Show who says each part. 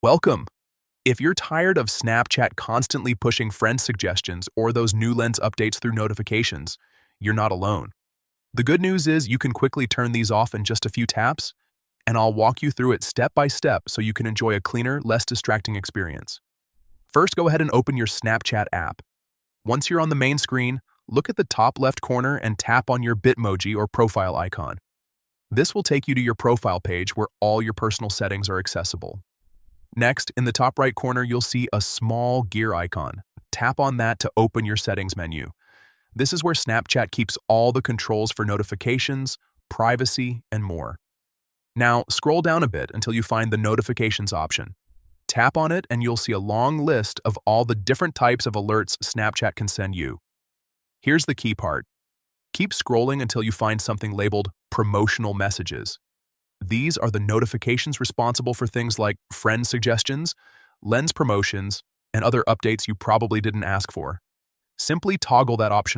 Speaker 1: Welcome! If you're tired of Snapchat constantly pushing friend suggestions or those new lens updates through notifications, you're not alone. The good news is you can quickly turn these off in just a few taps, and I'll walk you through it step by step so you can enjoy a cleaner, less distracting experience. First, go ahead and open your Snapchat app. Once you're on the main screen, look at the top left corner and tap on your Bitmoji or profile icon. This will take you to your profile page where all your personal settings are accessible. Next, in the top right corner, you'll see a small gear icon. Tap on that to open your settings menu. This is where Snapchat keeps all the controls for notifications, privacy, and more. Now, scroll down a bit until you find the notifications option. Tap on it and you'll see a long list of all the different types of alerts Snapchat can send you. Here's the key part. Keep scrolling until you find something labeled promotional messages. These are the notifications responsible for things like friend suggestions, lens promotions, and other updates you probably didn't ask for. Simply toggle that option